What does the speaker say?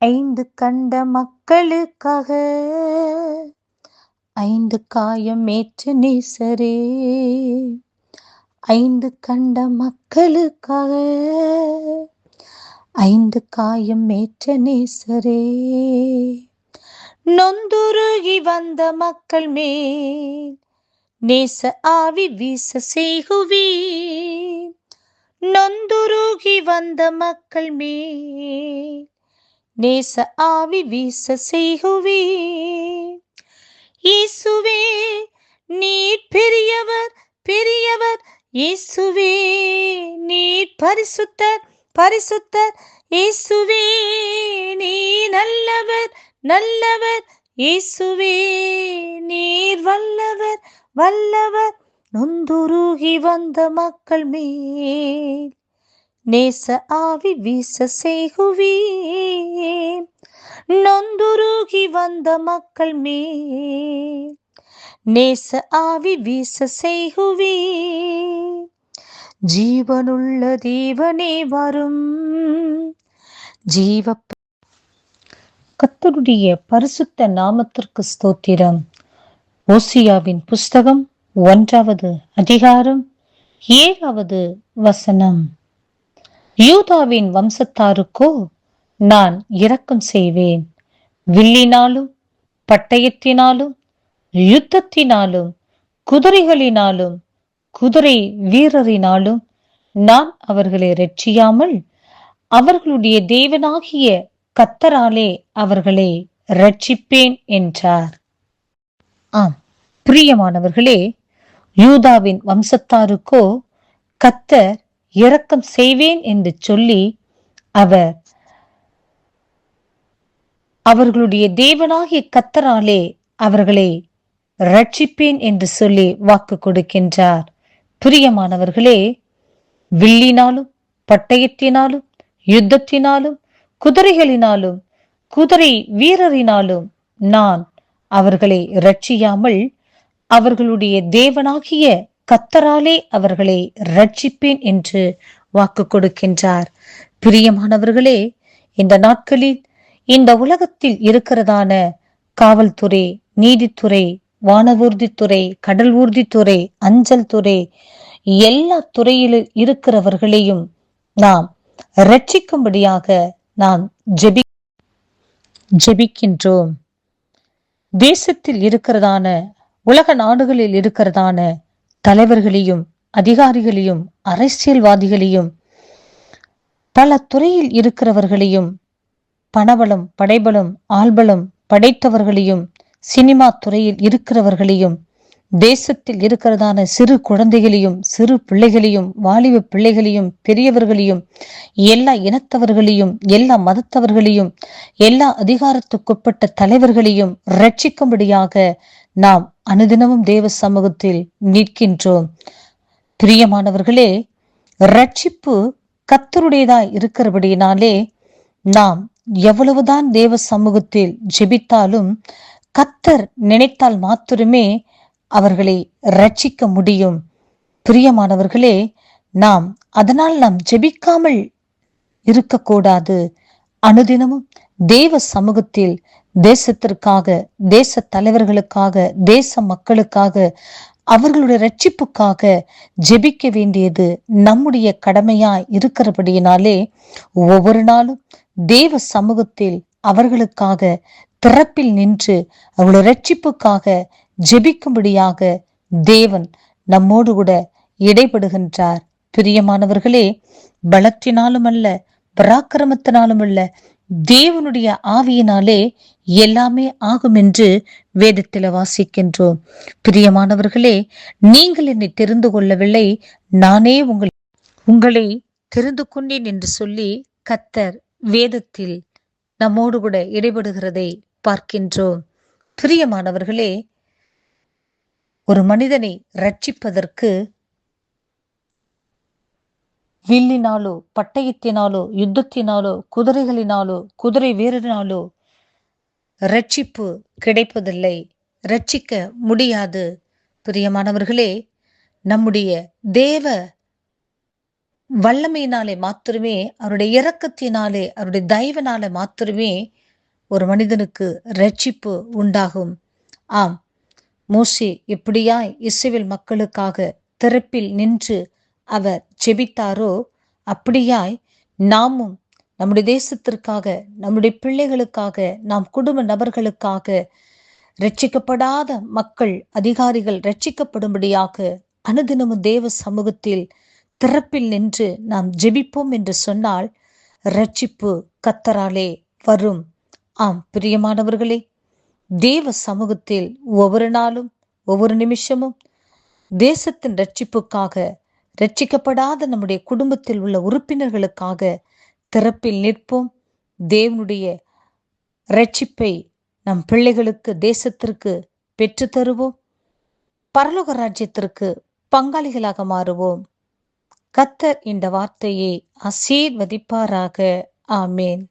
ஐந்து கண்ட மக்களுக்காக ஐந்து காயம் ஏற்ற நேசரே. ஐந்து கண்ட மக்களுக்காக ஐந்து காயம் ஏற்ற நேசரே. நொந்துருகி வந்த மக்கள் மேல் நேச ஆவி வீச செய்குவி. நொந்துருகி வந்த மக்கள் மேல் நேச ஆவி வீச செய்குவி. இயேசுவே நீர் பெரியவர் பெரியவர், இயேசுவே நீர் பரிசுத்தர் பரிசுத்தர், இயேசுவே நீ நல்லவர் நல்லவர், இயேசுவே நீர் வல்லவர் வல்லவர். நொந்துருகி வந்த மக்கள் மேல் நேச ஆவி வீச செய்குவீர். நொந்துருகி வந்த மக்கள் மேல் நேச ஆவி வீச செய்குவீர். ஜீவனுள்ள தேவனே வரும். ஜீவ கர்த்தருடைய பரிசுத்த நாமத்திற்கு ஸ்தோத்திரம். ஓசியாவின் புஸ்தகம் 1வது அதிகாரம் 7வது வசனம். யூதாவின் வம்சத்தாருக்கோ நான் இரக்கம் செய்வேன். வில்லினாலும் பட்டயத்தினாலும் யுத்தத்தினாலும் குதிரைகளினாலும் குதிரை வீரரினாலும் நான் அவர்களை இரட்சியாமல் அவர்களுடைய தேவனாகிய கர்த்தராலே அவர்களை இரட்சிப்பேன் என்றார். ஆம் பிரியமானவர்களே, யூதாவின் வம்சத்தாருக்கோ கர்த்தர் இரக்கம் செய்வேன் என்று சொல்லி அவர் அவர்களுடைய தேவனாகிய கர்த்தராலே அவர்களை இரட்சிப்பேன் என்று சொல்லி வாக்கு கொடுக்கின்றார். பிரியமானவர்களே, வில்லினாலும் பட்டயத்தினாலும் யுத்தத்தினாலும் குதிரைகளினாலும் குதிரை வீரரினாலும் நான் அவர்களை இரட்சியாமல் அவர்களுடைய தேவனாகிய கர்த்தராலே அவர்களை இரட்சிப்பேன் என்று வாக்கு கொடுக்கின்றார். பிரியமானவர்களே, இந்த நாட்களில் இந்த உலகத்தில் இருக்கிறதான காவல்துறை, நீதித்துறை, வானவூர்தித்துறை, கடல் ஊர்தித்துறை, அஞ்சல் துறை, எல்லா துறையிலும் இருக்கிறவர்களையும் நாம் இரட்சிக்கும்படியாக நாம் ஜெபிக்கின்றோம். தேசத்தில் இருக்கிறதான உலக நாடுகளில் இருக்கிறதான தலைவர்களையும் அதிகாரிகளையும் அரசியல்வாதிகளையும் பல துறையில் இருக்கிறவர்களையும் பணபலம் படைபலம் ஆள்பலம் படைத்தவர்களையும் சினிமா துறையில் இருக்கிறவர்களையும் தேசத்தில் இருக்கிறதான சிறு குழந்தைகளையும் சிறு பிள்ளைகளையும் வாலிப பிள்ளைகளையும் பெரியவர்களையும் எல்லா இனத்தவர்களையும் எல்லா மதத்தவர்களையும் எல்லா அதிகாரத்துக்குட்பட்ட தலைவர்களையும் இரட்சிக்கும்படியாக நாம் அனுதினமும் தேவ சமூகத்தில் நிற்கின்றோம். பிரியமானவர்களே, இரட்சிப்பு கர்த்தருடையதாய் இருக்கிறபடியினாலே நாம் எவ்வளவுதான் தேவ சமூகத்தில் ஜெபித்தாலும் கர்த்தர் நினைத்தால் மாத்திரமே அவர்களை இரட்சிக்க முடியும். பிரியமானவர்களே, அதனால் நாம் ஜெபிக்காமல் இருக்கக்கூடாது. அனுதினமும் தேவ சமூகத்தில் தேசத்திற்காக, தேச தலைவர்களுக்காக, தேச மக்களுக்காக, அவர்களுடைய இரட்சிப்புக்காக ஜெபிக்க வேண்டியது நம்முடைய கடமையாய் இருக்கிறபடியினாலே ஒவ்வொரு நாளும் தேவ சமூகத்தில் அவர்களுக்காக திறப்பில் நின்று அவர்களுடைய இரட்சிப்புக்காக ஜெபிக்கும்படியாக தேவன் நம்மோடு கூட இடைபடுகின்றார். பிரியமானவர்களே, பலத்தினாலும் அல்ல, பராக்கிரமத்தினாலும் அல்ல, தேவனுடைய ஆவியினாலே எல்லாமே ஆகும் என்று வேதத்தில் வாசிக்கின்றோம். பிரியமானவர்களே, நீங்கள் என்னை தெரிந்து கொள்ளவில்லை, நானே உங்களை தெரிந்து கொண்டேன் என்று சொல்லி கர்த்தர் வேதத்தில் நம்மோடு கூட இடைபடுகிறதை பார்க்கின்றோம். பிரியமானவர்களே, ஒரு மனிதனை ரட்சிப்பதற்கு வில்லினாலோ பட்டயத்தினாலோ யுத்தத்தினாலோ குதிரைகளினாலோ குதிரை வீரரினாலோ ரட்சிப்பு கிடைப்பதில்லை, ரட்சிக்க முடியாது. பிரியமானவர்களே, நம்முடைய தேவ வல்லமையினாலே மாத்திரமே, அவருடைய இரக்கத்தினாலே, அவருடைய தயவினாலே மாத்திரமே ஒரு மனிதனுக்கு ரட்சிப்பு உண்டாகும். ஆம், மோசே எப்படியாய் இஸ்ரவேல் மக்களுக்காக திறப்பில் நின்று அவர் ஜெபித்தாரோ, அப்படியாய் நாமும் நம்முடைய தேசத்திற்காக, நம்முடைய பிள்ளைகளுக்காக, நாம் குடும்ப நபர்களுக்காக, ரட்சிக்கப்படாத மக்கள், அதிகாரிகள் ரட்சிக்கப்படும்படியாக அனுதினமும் தேவ சமூகத்தில் திறப்பில் நின்று நாம் ஜெபிப்போம் என்று சொன்னால் ரட்சிப்பு கர்த்தராலே வரும். ஆம் பிரியமானவர்களே, தேவ சமூகத்தில் ஒவ்வொரு நாளும், ஒவ்வொரு நிமிஷமும் தேசத்தின் ரட்சிப்புக்காக, ரட்சிக்கப்படாத நம்முடைய குடும்பத்தில் உள்ள உறுப்பினர்களுக்காக திறப்பில் நிற்போம். தேவனுடைய ரட்சிப்பை நம் பிள்ளைகளுக்கு, தேசத்திற்கு பெற்று தருவோம். பரலோக ராஜ்யத்திற்கு பங்காளிகளாக மாறுவோம். கர்த்தர் இந்த வார்த்தையை ஆசீர்வதிப்பாராக. ஆமேன்.